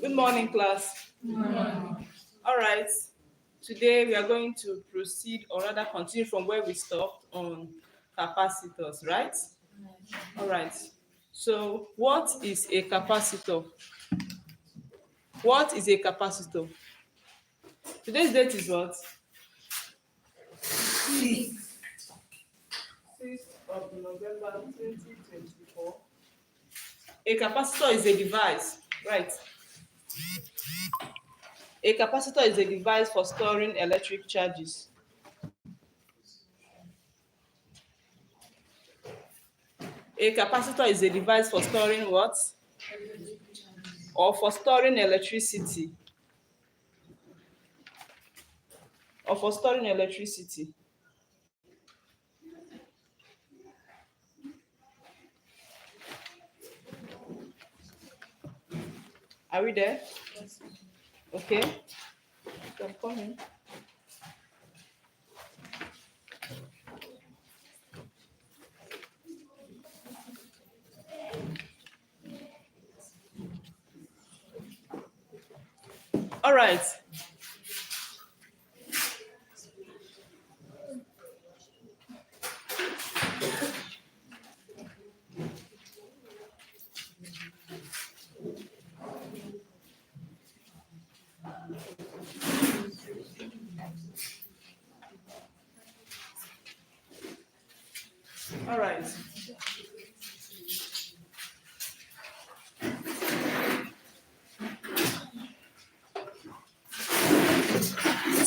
Good morning, class. Good morning. All right. Today we are going to proceed or rather continue from where we stopped on capacitors, right? All right. So what is a capacitor? What is a capacitor? Today's date is what? 6th of November 2024. A capacitor is a device, right? A capacitor is a device for storing electric charges. A capacitor is a device for storing what? Or for storing electricity. Or for storing electricity. Are we there? Okay. I'm coming. All right. All right.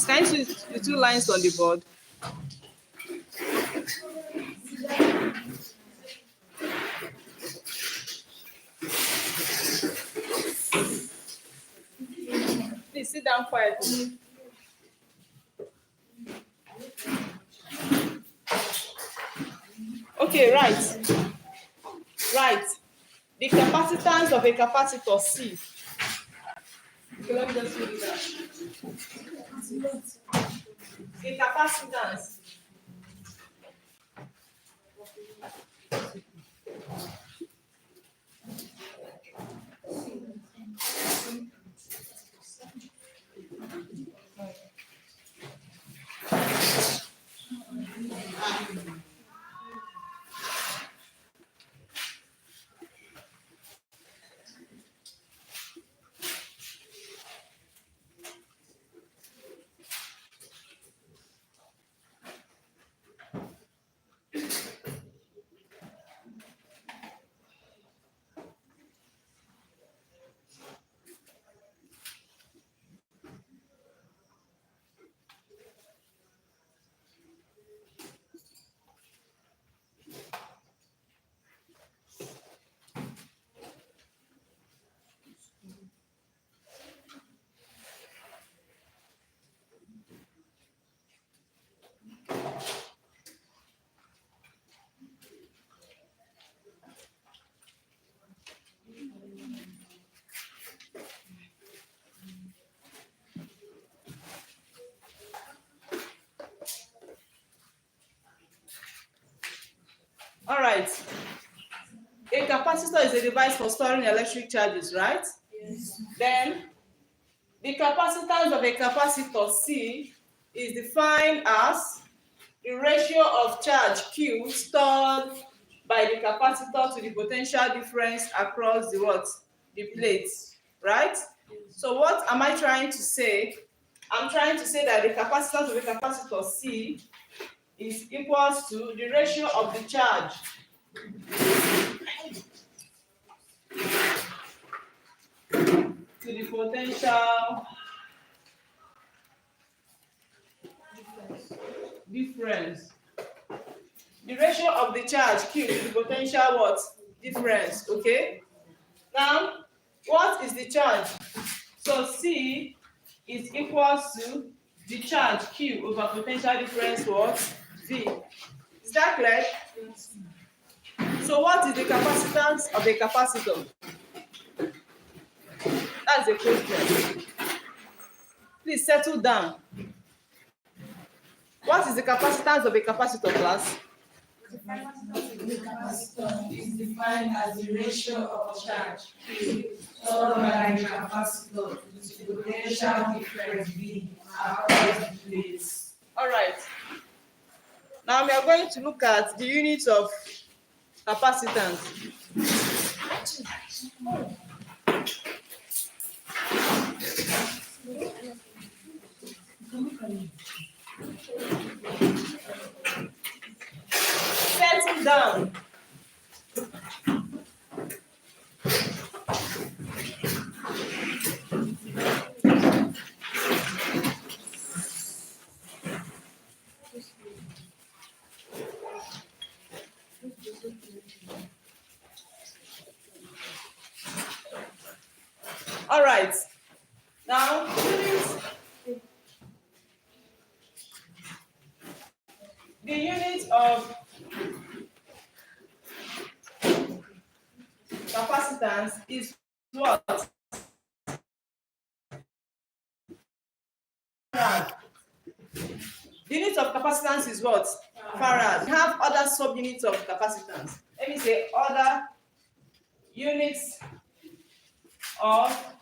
Can you see the two lines on the board? Please sit down quietly. Okay, right. Right. The capacitance of a capacitor C. Okay, let me just read that. The capacitance. All right. A capacitor is a device for storing electric charges, right? Yes. Then the capacitance of a capacitor C is defined as the ratio of charge Q stored by the capacitor to the potential difference across the what? The plates, right? So what am I trying to say? I'm trying to say that the capacitance of a capacitor C is equals to the ratio of the charge to the potential difference. The ratio of the charge Q to the potential what? Difference, okay? Now, what is the charge? So C is equals to the charge Q over potential difference what? V. Is that clear? Yes. So what is the capacitance of a capacitor? That's a question. Please settle down. What is the capacitance of a capacitor, class? The capacitor is defined as the ratio of charge stored by the capacitor to the potential difference V across the plates. All right. Now we are going to look at the units of capacitance. Settle down. All right. Now, the unit of capacitance is what? Farad. The unit of capacitance is what? Farad. We have other subunits of capacitance. Let me say other units of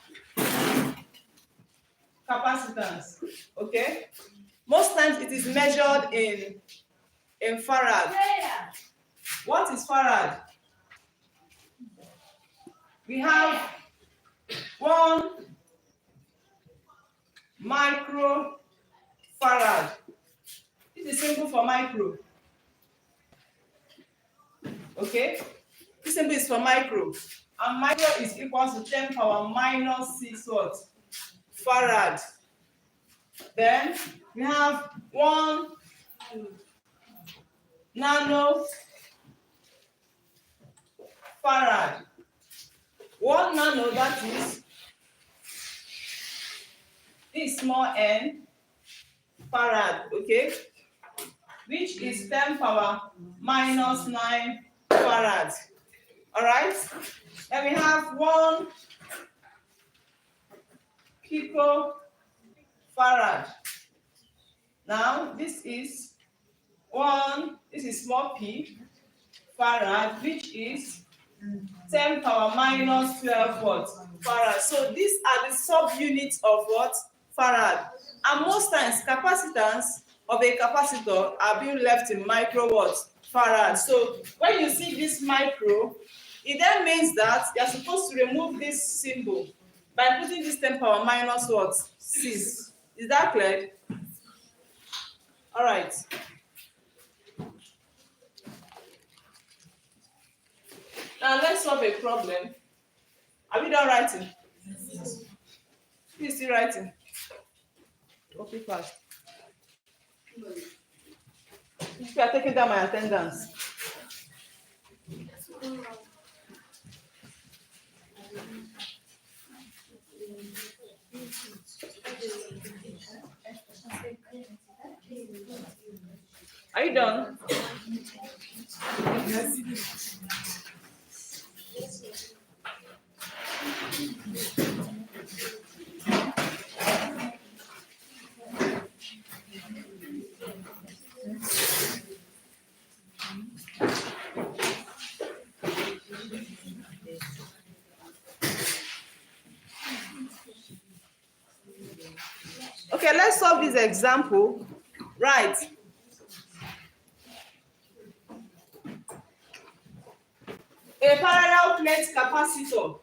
capacitance. Okay? Most times it is measured in farad. What is farad? We have 1 microfarad. This is symbol for micro. Okay? This symbol is for micro. And micro is equal to 10 power minus 6 what? Farad. Then we have 1 nano farad. 1 nano, that is this small n farad, okay, which is 10 power minus 9 farad. All right. Then we have 1 picofarad. Now this is small p farad, which is 10 power minus 12 what? Farad. So these are the subunits of what? Farad. And most times capacitance of a capacitor are being left in micro what? Farad. So when you see this micro, it then means that you are supposed to remove this symbol by putting this 10 power minus what? 6. Is that clear? All right. Now let's solve a problem. Are we done writing? Yes. Who is still writing? Copy fast. If you are taking down my attendance. Are you done? Yes. Okay, let's solve this example. Right. A parallel plate capacitor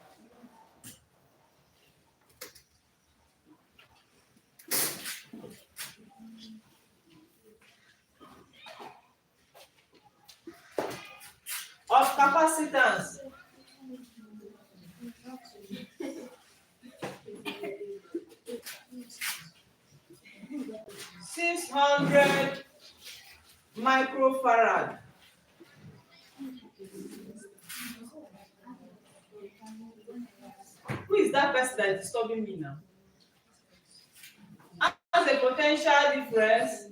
of capacitance 600 microfarad. Who is that person that is disturbing me now? Has a potential difference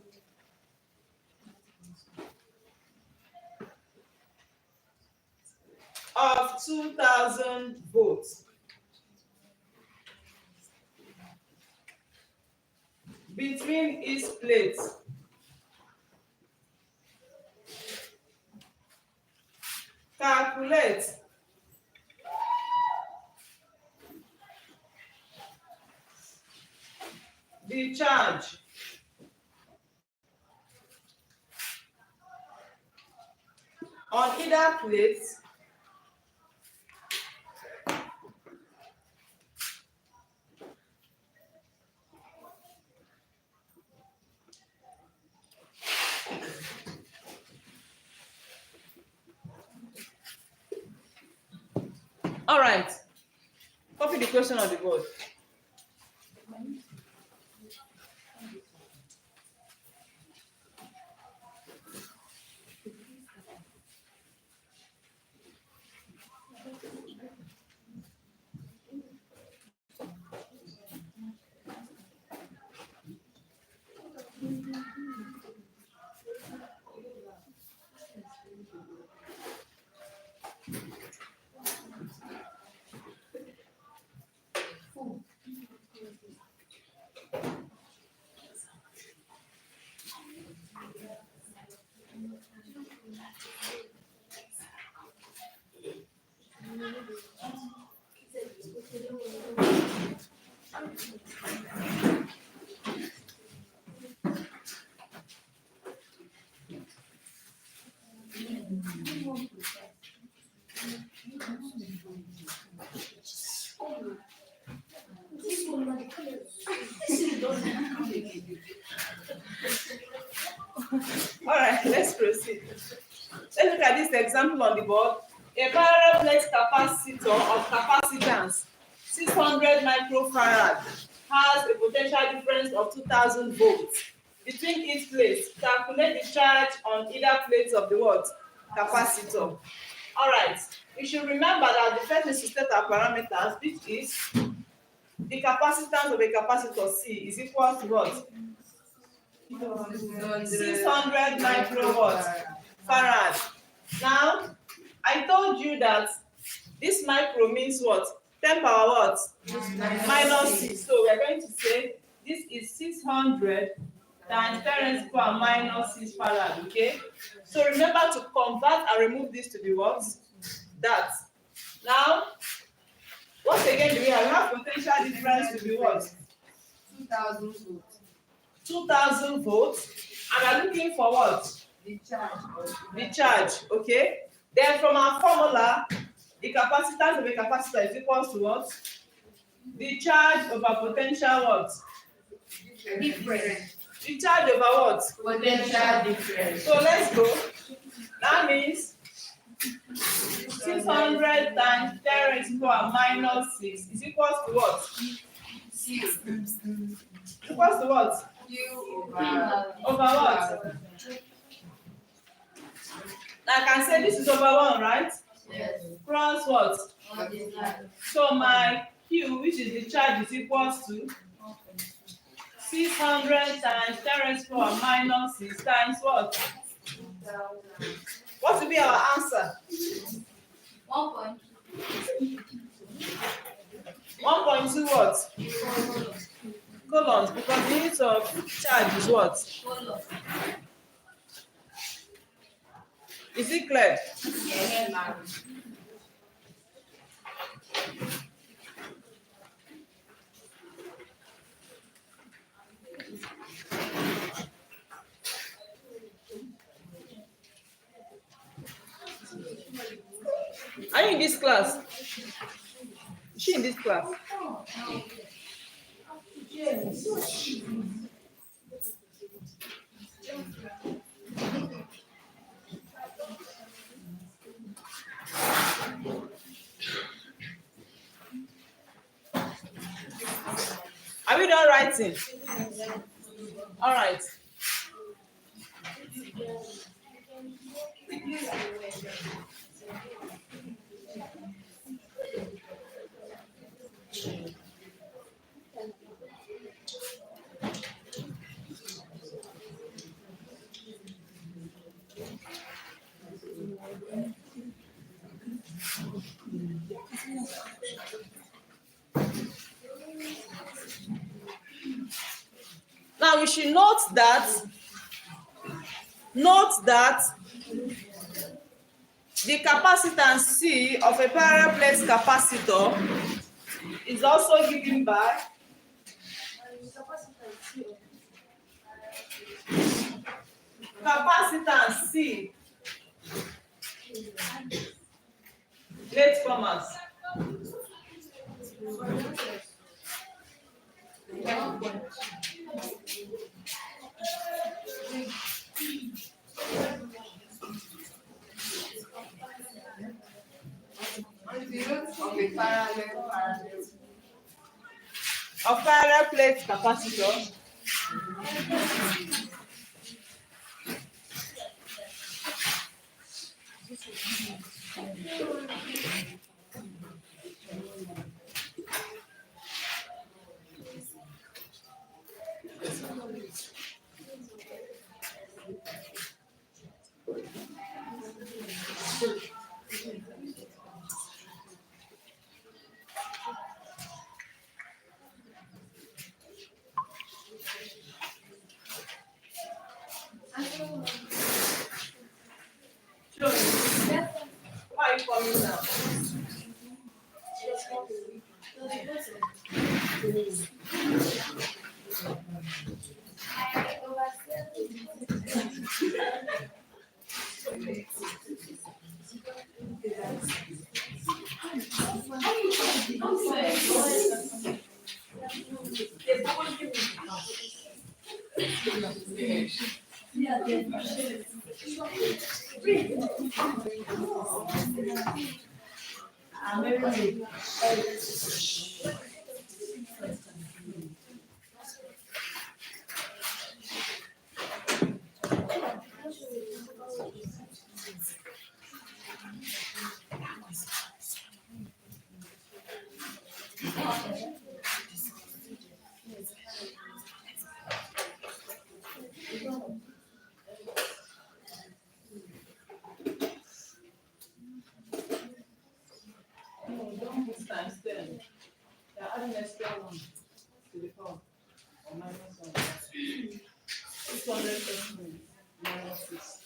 of 2000 volts between its plates. calculate the charge on either plate all right. Copy the question on the board. All right, let's proceed. Let's look at this example on the board. A parallel plate capacitor of capacitance 600 microfarad has a potential difference of 2000 volts between each plate. Calculate the charge on either plate of the what? Capacitor. All right. You should remember that the first is to state our parameters, which is the capacitance of a capacitor C is equal to what? 600 microwatt farad. Now, I told you that this micro means what? 10 power what? Minus 6. So we're going to say this is 600 times 10 raised to power minus 6 farad. Okay? So remember to convert and remove this to the what? That. Now, what again do we have? We have potential difference to be what? 2000 volts. 2000 volts. And we're looking for what? The charge. The charge, okay? Then from our formula, the capacitance of a capacitor is equal to what? The charge over potential what? Difference. The charge over what? Potential difference. So let's go. That means 600 times 10 raised to power minus 6 is equal to what? 6. Equals to what? Q Over what? Now I can say this is over 1, right? Yes. Cross what? Multiply. So my Q, which is the charge, is equals to 600 times 10 raised to power minus 6 times what? What will be our answer? 1.2 what? Coulombs, because the unit of charge is what? Is it clear? Yes, ma'am. Are you in this class? Is she in this class? Are we done writing? All right. Now we should note that The capacitance C of a parallel plate capacitor is also given by capacitance C. Latecomers. Of parallel plate capacitor. Why are you coming now? No, don't put times 10. You're adding extra 1 to the power. Or minus 1. 600 minus 6.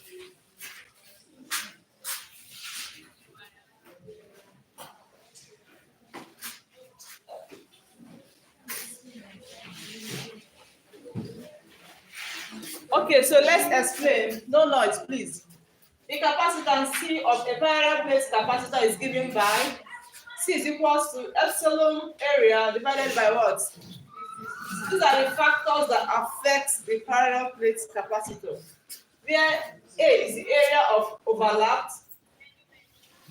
Okay, so let's explain. No noise, please. The capacitance C of a parallel plate capacitor is given by C is equals to epsilon area divided by what? These are the factors that affect the parallel plate capacitor. Where A is the area of overlap,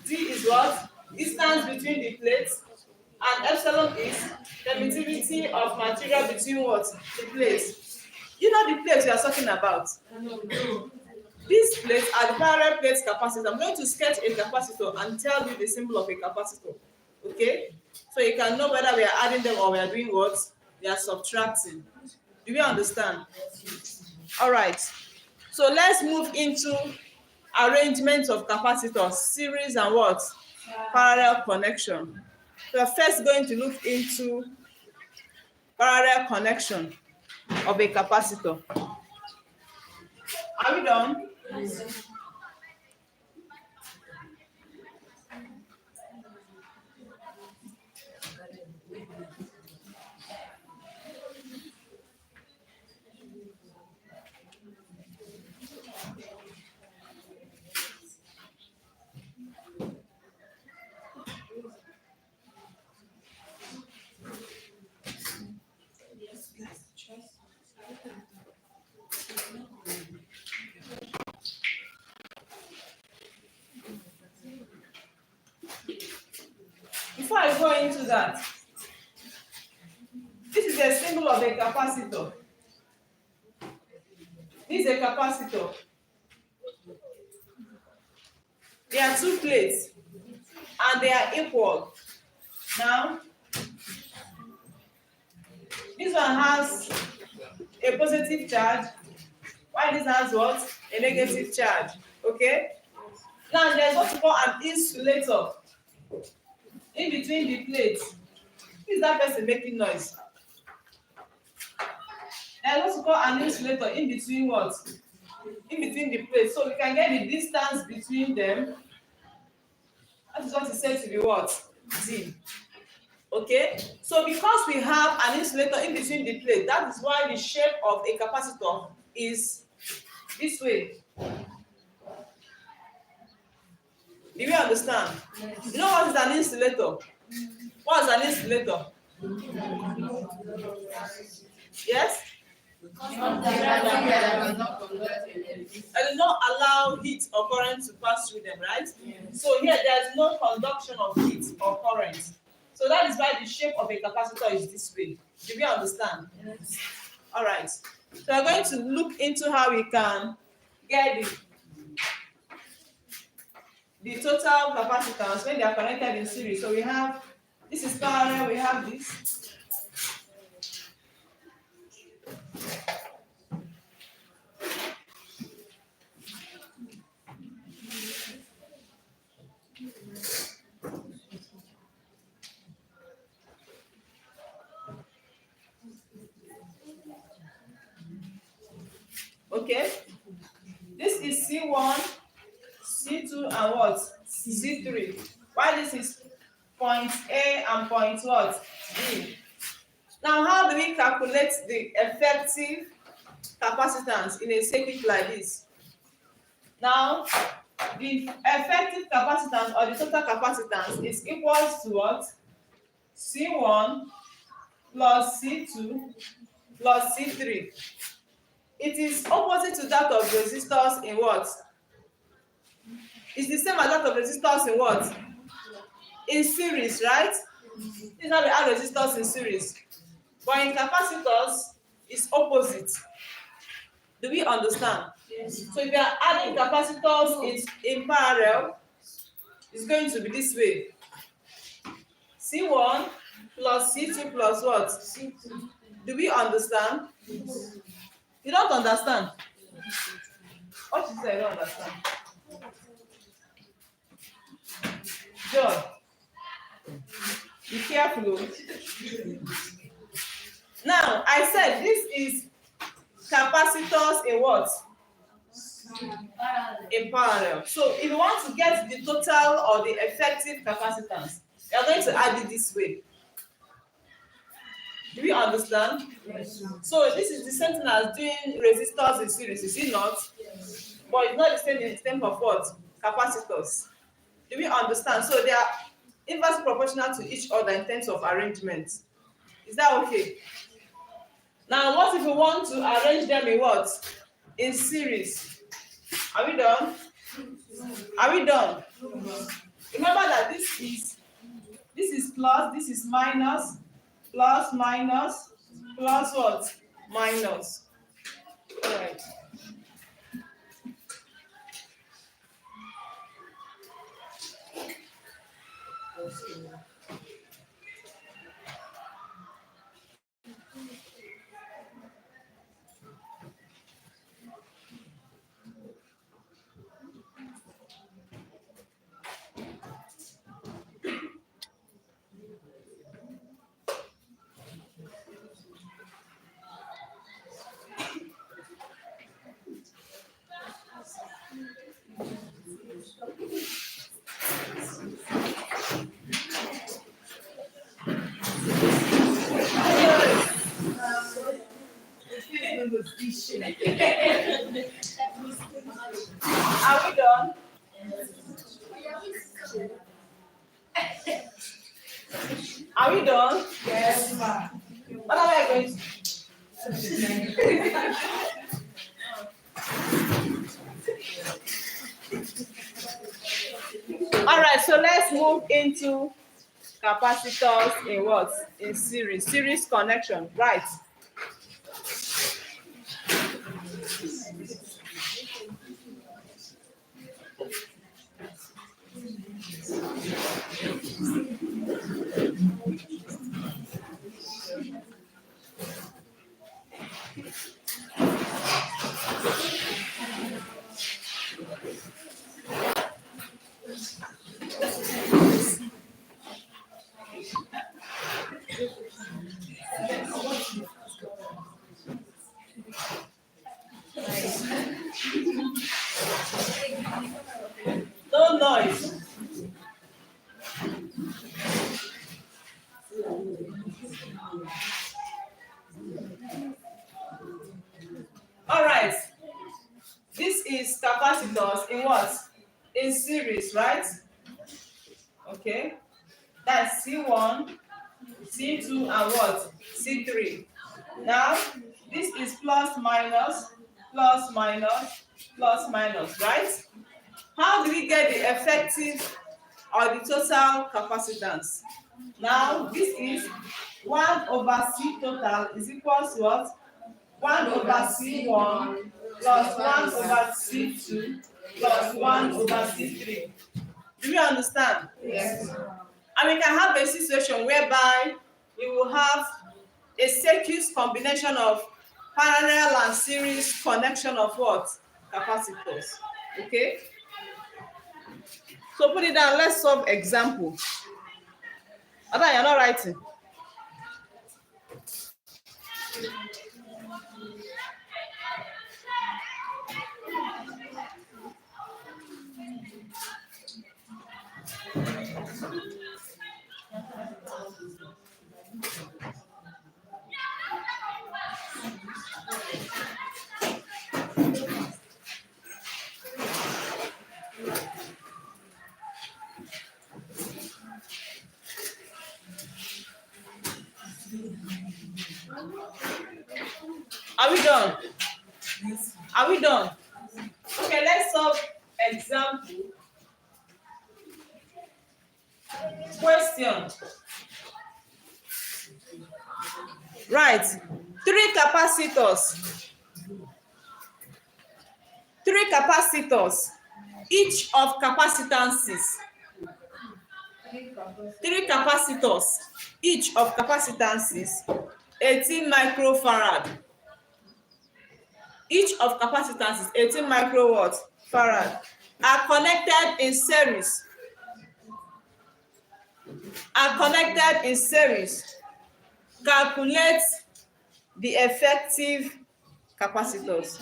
D is what? Distance between the plates, and epsilon is permittivity of material between what? The plates. You know the plates we are talking about? These plates are the parallel plate capacitors. I'm going to sketch a capacitor and tell you the symbol of a capacitor. Okay? So you can know whether we are adding them or we are doing what? We are subtracting. Do we understand? All right. So let's move into arrangement of capacitors, series and what? Parallel connection. So we're first going to look into parallel connection of a capacitor. Are we done? Yes. Before I go into that, this is a symbol of a capacitor. This is a capacitor. There are two plates and they are equal. Now, this one has a positive charge, while this has what? A negative charge. Okay? Now, there's what we call an insulator in between the plates. Who is that person making noise? There's what we call an insulator in between what? In between the plates. So we can get the distance between them That is what is said to be what? Z. Okay? So because we have an insulator in between the plate, that is why the shape of a capacitor is this way. Do you understand? You know what is an insulator? What is an insulator? Yes? I do not allow heat or current to pass through them, right? So here there is no conduction of heat or current. So that is why the shape of a capacitor is this way. Do you understand? Yes. All right. So we're going to look into how we can get the total capacitance when they are connected in series. So we have, this is parallel, we have this. Okay. This is C1, C2, and what? C3. Why this is point A and point what? B. Now, how do we calculate the effective capacitance in a circuit like this? Now, the effective capacitance or the total capacitance is equals to what? C1 plus C2 plus C3. It is opposite to that of resistors in what? It's the same as that of resistors in what? In series, right? This is how we add resistors in series. But in capacitors, it's opposite. Do we understand? Yes. So if you are adding capacitors in parallel, it's going to be this way. C1 plus C2 plus what? C2. Do we understand? Yes. You don't understand? What you say? I don't understand. John, be careful. Now, I said this is capacitors in what? In parallel. So if you want to get the total or the effective capacitance, you are going to add it this way. Do you understand? Yes. So this is the same thing as doing resistors in series, is it not? Yes. But it's not the same in terms of what? Capacitors. Do we understand? So they are inversely proportional to each other in terms of arrangement. Is that okay? Now, what if we want to arrange them in what? In series. Are we done? Are we done? Remember that this is plus, this is minus, plus, minus, plus what? Minus. All right. Are we done? Are we done? Yes, ma'am. What am I going to All right, so let's move into capacitors in what? In series. Series connection, right? No noise. in what? In series, right? Okay. That's C1, C2, and what? C3. Now, this is plus minus, plus minus, plus minus, right? How do we get the effective or the total capacitance? Now, this is 1 over C total is equal to what? 1 over C1 plus 1 over C2 plus 1 over C3. Do you understand? Yes. And we can have a situation whereby we will have a circuit combination of parallel and series connection of what? Capacitors. Okay? So put it down. Let's solve example. Ada, you're not writing. Are we done? Are we done? Okay, let's solve example. Question. Right. Three capacitors. Three capacitors. Each of capacitances. Three capacitors. Each of capacitances. 18 microfarad. Each of capacitances 18 microwatt farad are connected in series. Calculate the effective capacitors.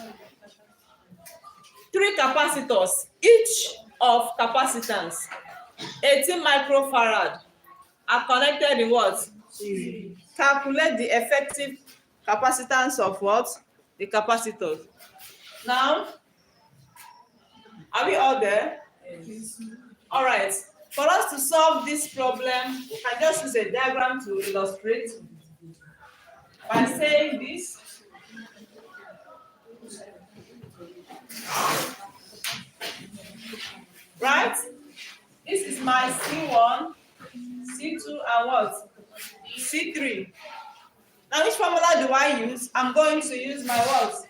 Three capacitors, each of capacitance 18 microfarad are connected in what? Calculate the effective capacitance of what? The capacitors. Now, are we all there? Yes. All right. For us to solve this problem, we can just use a diagram to illustrate by saying this. Right? This is my C1, C2, and what? C3. Now, which formula do I use? I'm going to use my what?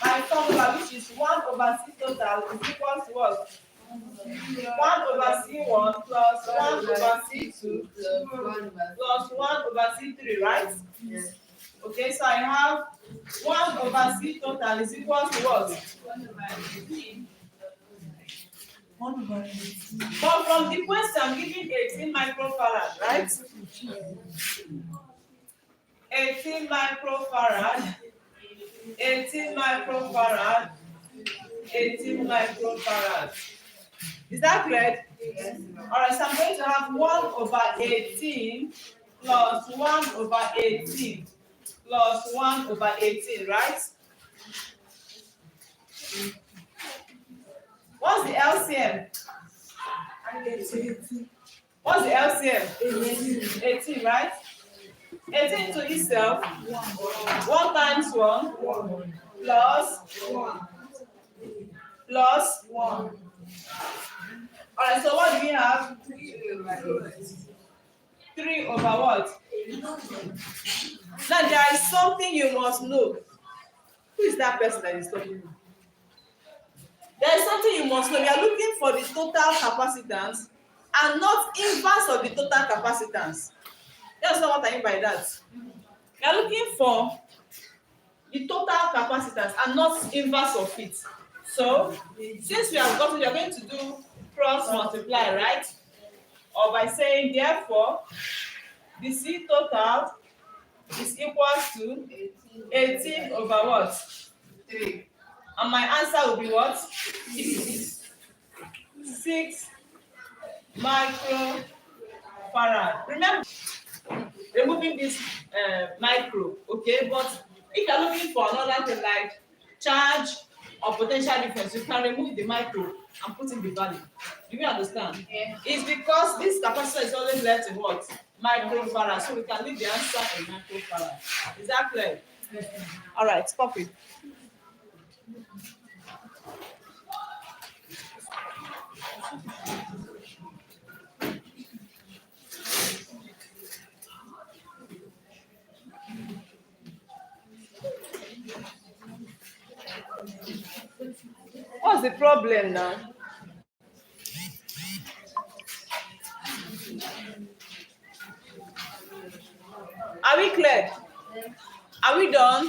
My formula, which is 1 over C total is equal to what? 1 over C1 plus 1 over C2 plus 1 over C3, right? Yes. Okay, so I have 1 over C total is equal to what? 1 over 18. But from the question, I'm giving 18 microfarad, right? 18 microfarad, 18 microfarad, 18 microfarad. Is that clear? Yes. All right, so I'm going to have 1 over 18 plus 1 over 18 plus 1 over 18, right? What's the LCM? What's the LCM? 18, right? 18 to itself, 1 times 1 plus 1. All right, so what do we have? 3 over what? Now there is something you must know. Who is that person that is talking? There is something you must know. We are looking for the total capacitance and not inverse of the total capacitance. That's not what I mean by that. We are looking for the total capacitance and not inverse of it. So, since we have gotten, we are going to do cross multiply, right? Or by saying, therefore, the C total is equal to 18 over what? 3. And my answer will be what? 6 microfarad. Remember, removing this micro, okay? But if you're looking for another thing like charge or potential difference, you can remove the micro and put in the value. Do you understand? Yeah. It's because this capacitor is always left in what? Microfarad. So we can leave the answer in microfarad. Is that clear? Yes. All right, stop it. What's the problem now? Are we clear? Are we done?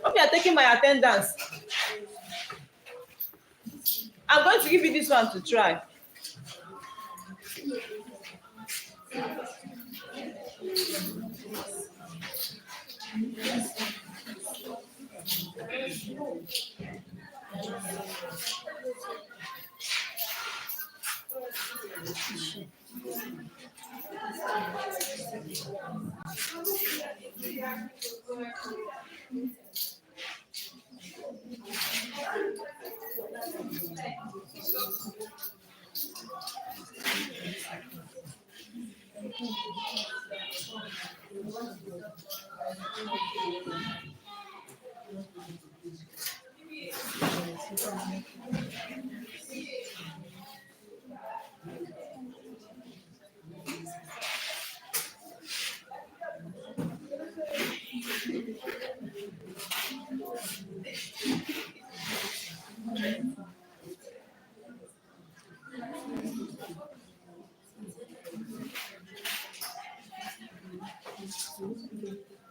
Hope you are taking my attendance. I'm going to give you this one to try.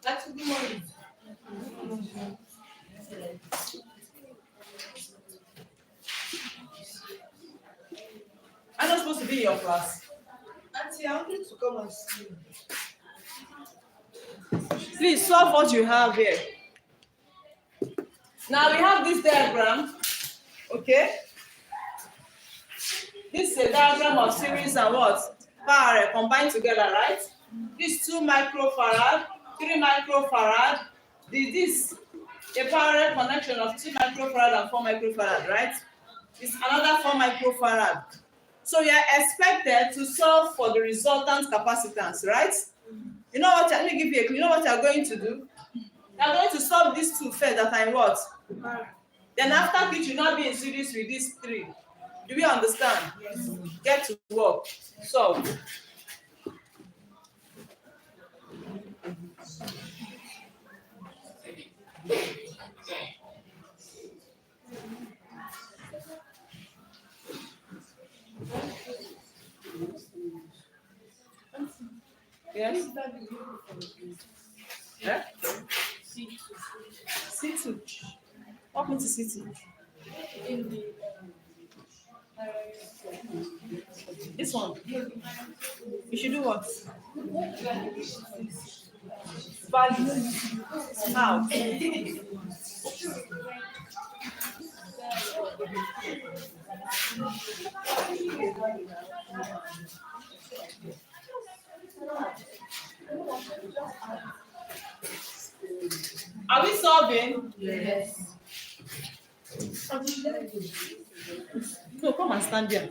That's good morning. I'm not supposed to be in your class. Auntie, I wanted to come and see you. Please solve what you have here. Now we have this diagram. Okay? This is a diagram of series and what? Parallel combined together, right? This 2 microfarad, 3 microfarad. This a parallel connection of 2 microfarad and 4 microfarad, right? It's another 4 microfarad. So you are expected to solve for the resultant capacitance, right? You know what? Let me give you a clue. You know what you are going to do? You are going to solve these 2 first that are in what? Then after which you will not be in series with these 3. Do we understand? Yes. Get to work. So yes. Yeah? C2. What means C2? This one. You should do what? Value. How? Are we solving? Yes. No, come and stand there.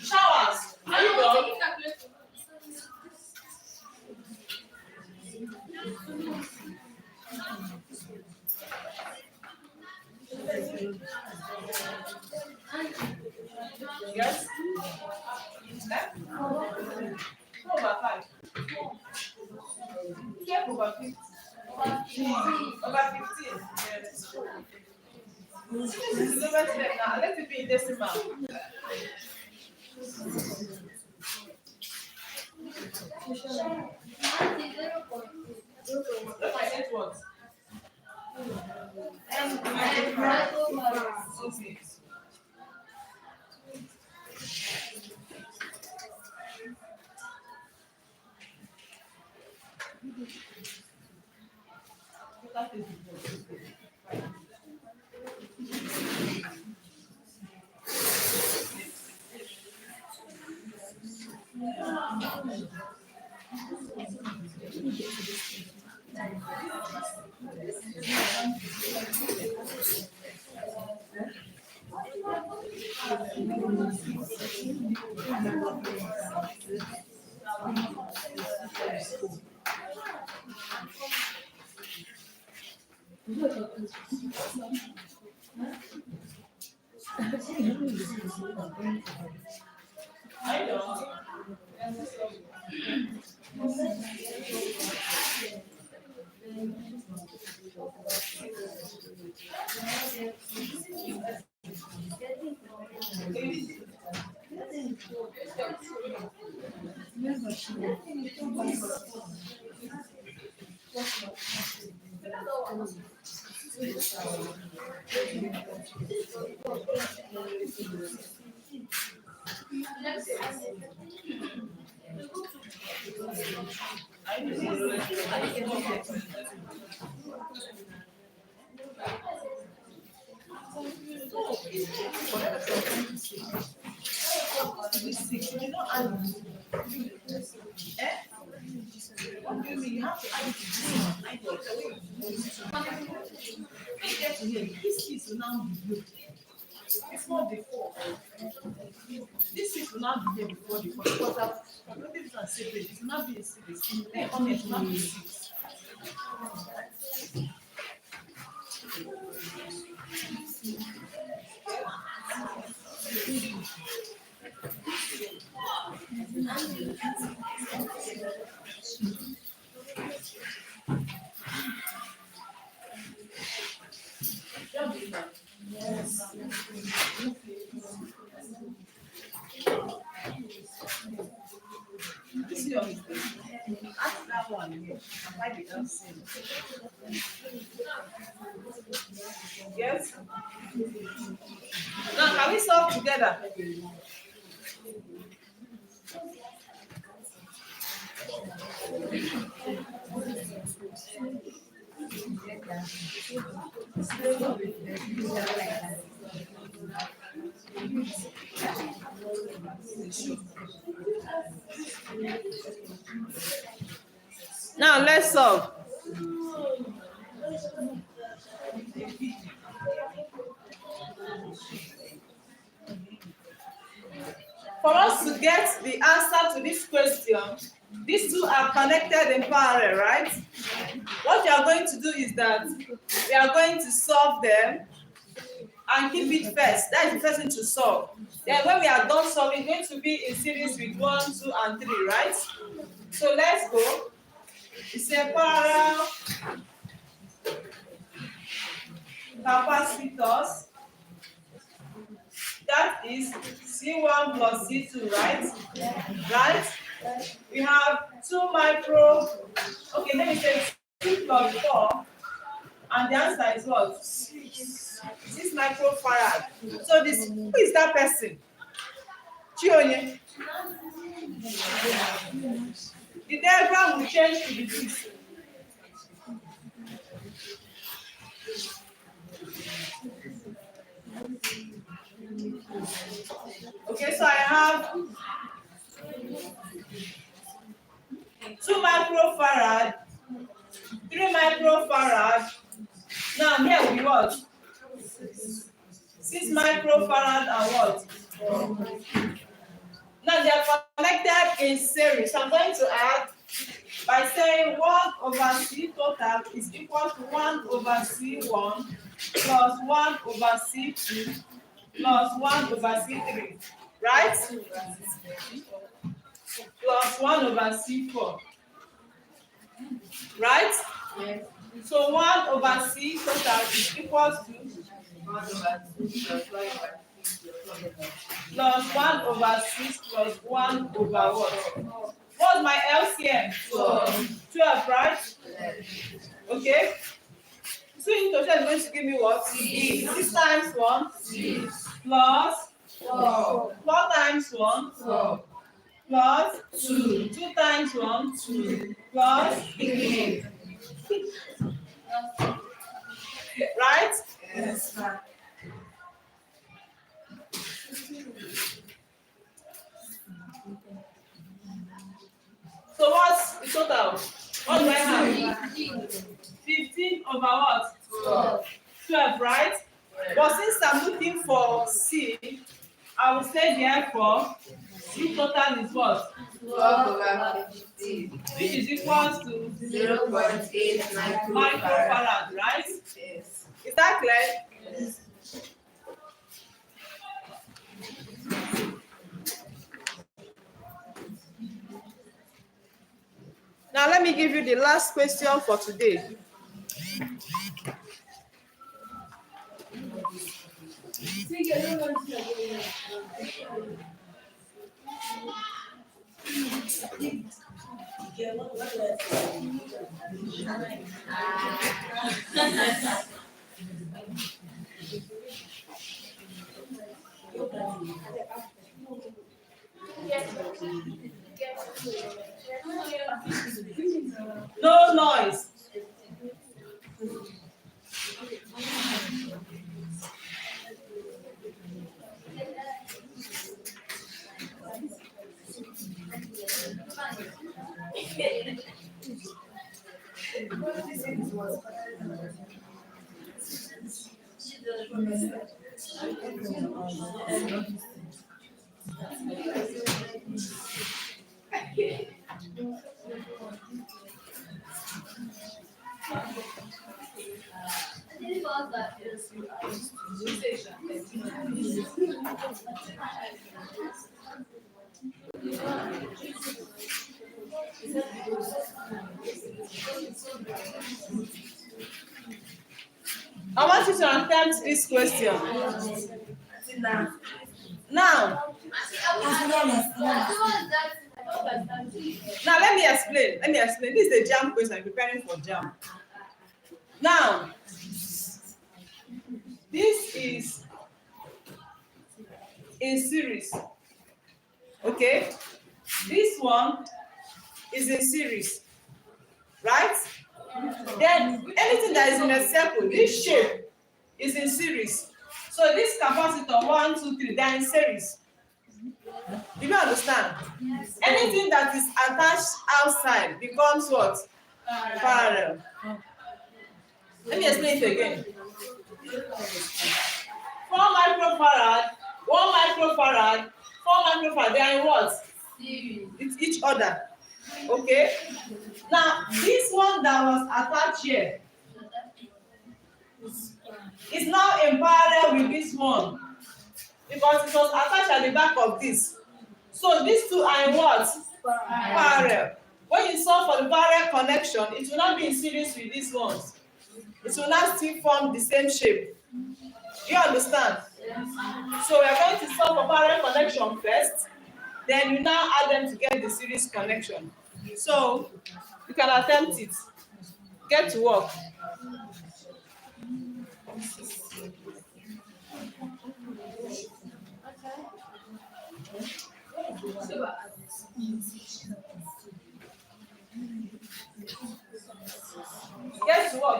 Showers. Are you done? Yes. Over 5. Check over 50. Over 15. Yes. Now, let it be in decimal. Don't forget what? Okay. That is I know. What do you mean? You have to add it to this one. I thought the way you get to here, this is will now be blue. It's not before. This is will not be here before the first quarter. I don't think it's a separate. It will not be a series. Then on it will not be 6. Yes. This is your mistake. Ask that one here. And why the LCM? Yes. Now can we solve together? Now let's solve. For us to get the answer to this question, these two are connected in parallel, right? What we are going to do is that we are going to solve them and keep it first. That is the first thing to solve. Then when we are done solving, it's going to be in series with 1, 2, and 3, right? So let's go. It's a parallel capacitors. That is C1 plus C2, right? Right? We have 2 micro. Okay, let me say 2 plus 4. And the answer is what? 6 microfarad. So this, who is that person? Chionye. The diagram will change to be this. Okay, so I have 2 microfarad, 3 microfarad. Now here will be what? 6 microfarad and what? Now they are connected in series. So I'm going to add by saying 1 over C total is equal to 1 over C1 plus 1 over C2 plus 1 over C3, right? Plus 1 over C4, right? Yes. So 1 over C total is equal to 1 over 2 plus 1 over 6 plus 1 over what? What's my LCM? 12, right? Okay. 2 into 10 is going to give me what? 6 times 1 plus 4 times 1 plus 2 times 1 plus right? Yes, ma'am. So what's the total? What do I have? 15 over what? 12, right? But since I'm looking for C, I will say therefore C total is what? 12 over 15. Which is equals to 0.8 microfarad. microfarad, right? Yes. Is that clear? Yes. Now let me give you the last question for today. No noise. I want you to attempt this question. Now, let me explain. This is the jam question. I'm preparing for jam. Now, this is in series. Okay? This one is in series. Right? Then anything that is in a circle, this shape is in series. So this capacitor 1, 2, 3, they are in series. Do you understand? Yes. Anything that is attached outside becomes what? Parallel. Let me explain it again. 4 microfarad, 1 microfarad, 4 microfarad, they are in what? It's each other. Okay? Now, this one that was attached here is now in parallel with this one because it was attached at the back of this. So these two are in what? Parallel. When you solve for the parallel connection, it will not be in series with these ones. It will not still form the same shape. You understand? So we are going to solve for parallel connection first. Then you now add them to get the series connection. So you can attempt it. Get to work.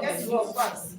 Get to work fast.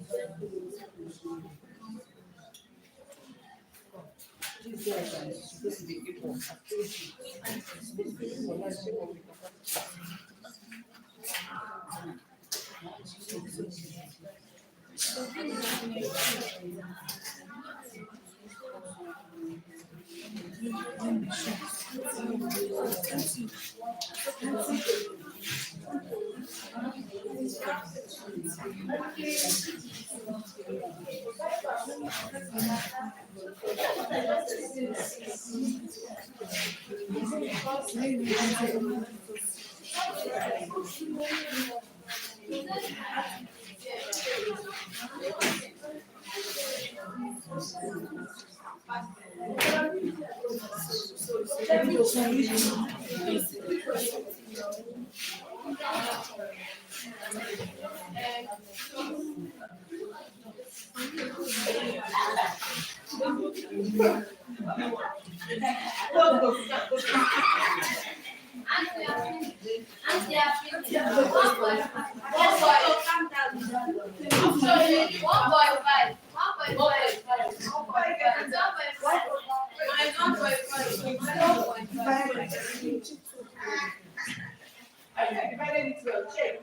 I divided it well. Check.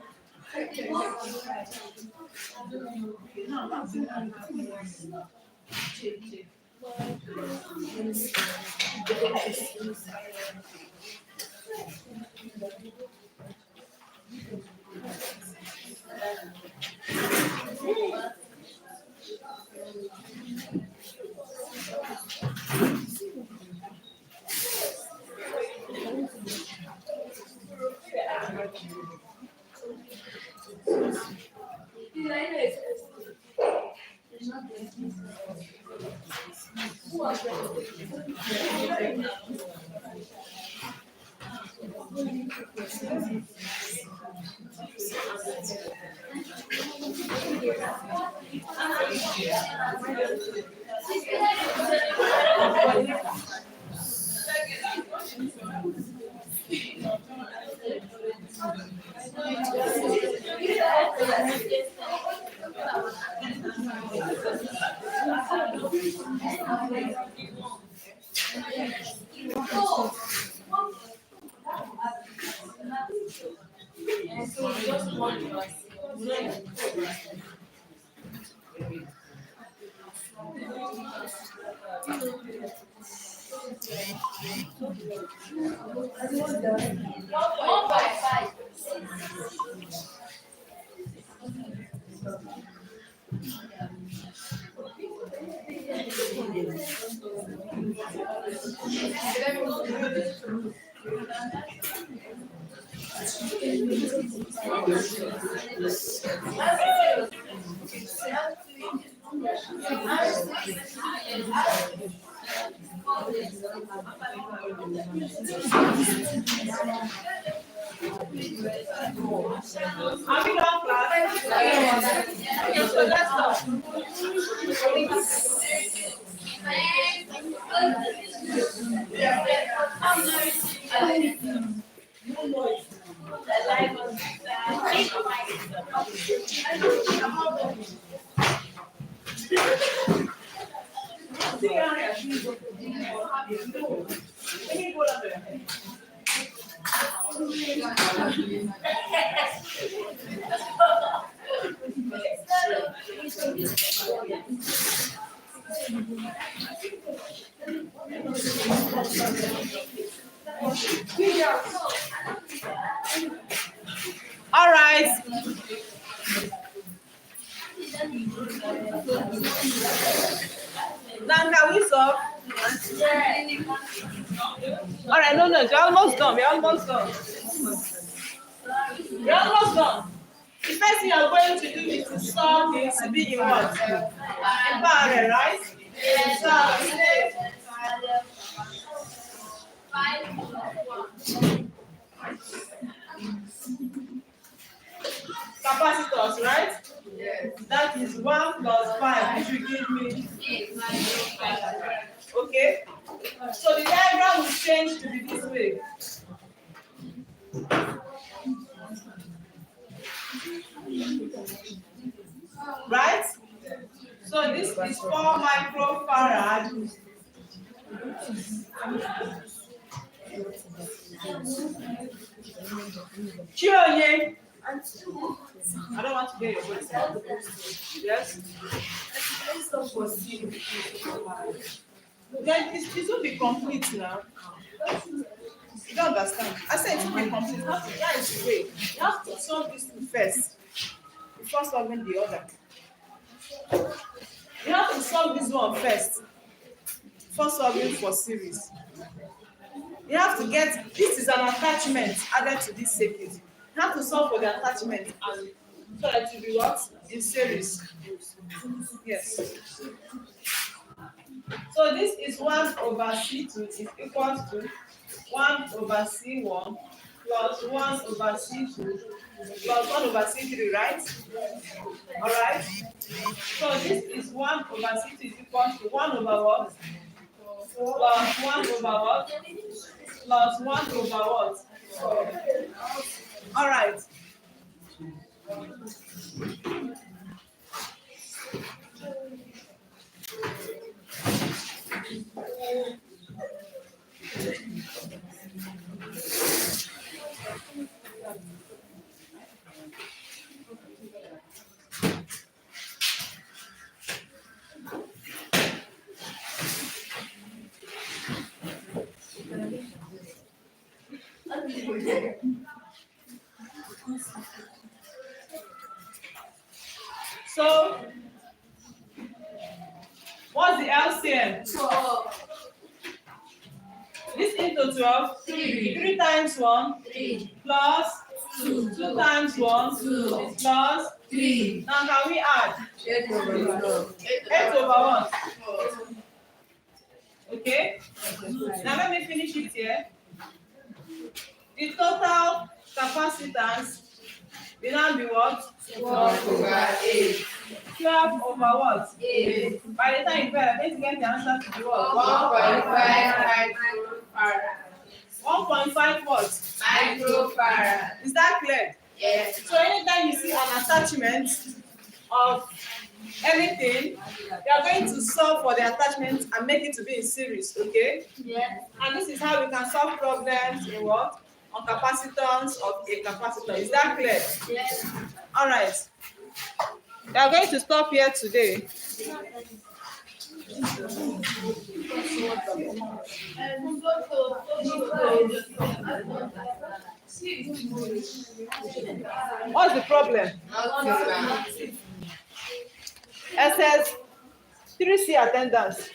Are we done, class? Okay, so let's go. All right. Now can we solve? All right, no, we're almost done. We're almost done. We're almost done. The first thing you're going to do is to solve this to be in what? In parallel, right? Capacitors, right? Yes. That is 1 plus 5, which will give me. Okay? So the diagram will change to be this way. Right? So this is 4 microfarad. Chioye. I don't want to get your voice. Yes? Then it will be complete now. You don't understand. I said it will be complete. That is the way. You have to solve this one first before solving the other. You have to solve this one first before solving for series. You have to get, this is an attachment added to this circuit. You have to solve for the attachment and so that it will be what? In series. Yes. So this is 1 over C2 is equals to 1 over C1 plus 1 over C2 plus 1 over C3, right? Alright? So this is 1 over C2 is equals to 1 over what? Plus 1 over what? Plus 1 over what? All right. So, what's the LCM? 12. This into 12. 3. 3 times 1 3. plus 2. 2 times 1 2. plus 3. now can we add 8 over 12. 8 over 1? Okay. Now let me finish it here. The total capacitance will now be what? 12 over 8. 12 over what? 8. By the time you are going to get the answer to be what? 1.5 microfarad. 1.5 what? Microfarad. Is that clear? Yes. So anytime you see an attachment of anything, you are going to solve for the attachment and make it to be in series, okay? Yes. And this is how we can solve problems in what? On capacitance of a capacitor. Is that clear? Yes. All right. We are going to stop here today. What's the problem? SS 3C attendance.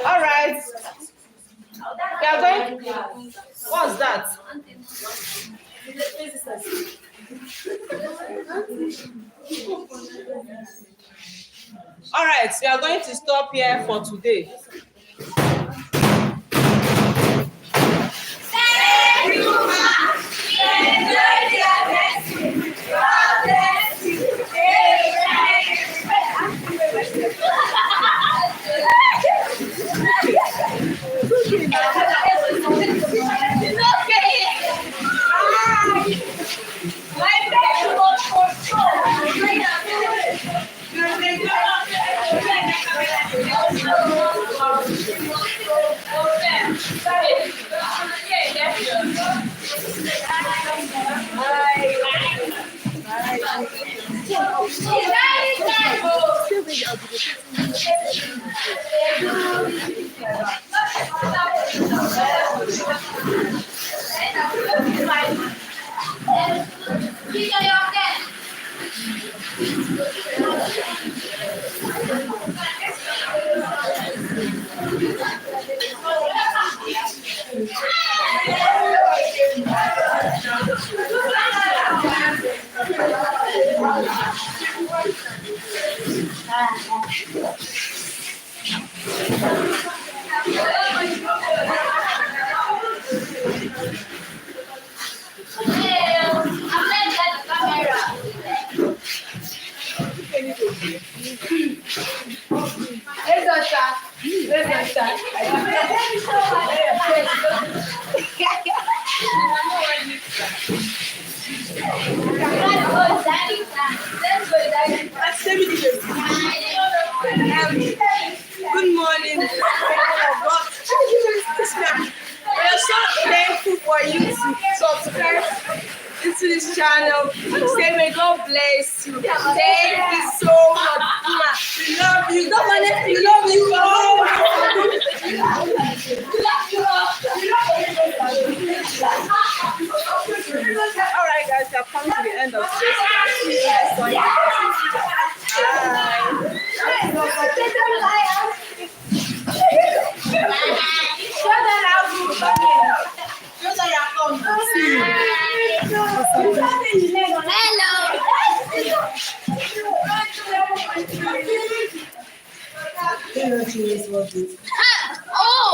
All right. We are going. What's that? All right. We are going to stop here for today. Good morning. We are so thankful for you to subscribe into this channel. Say may God bless you. Thank you so much. We love you. We love you all. All right, guys, we have come to the end of today's class. Oh!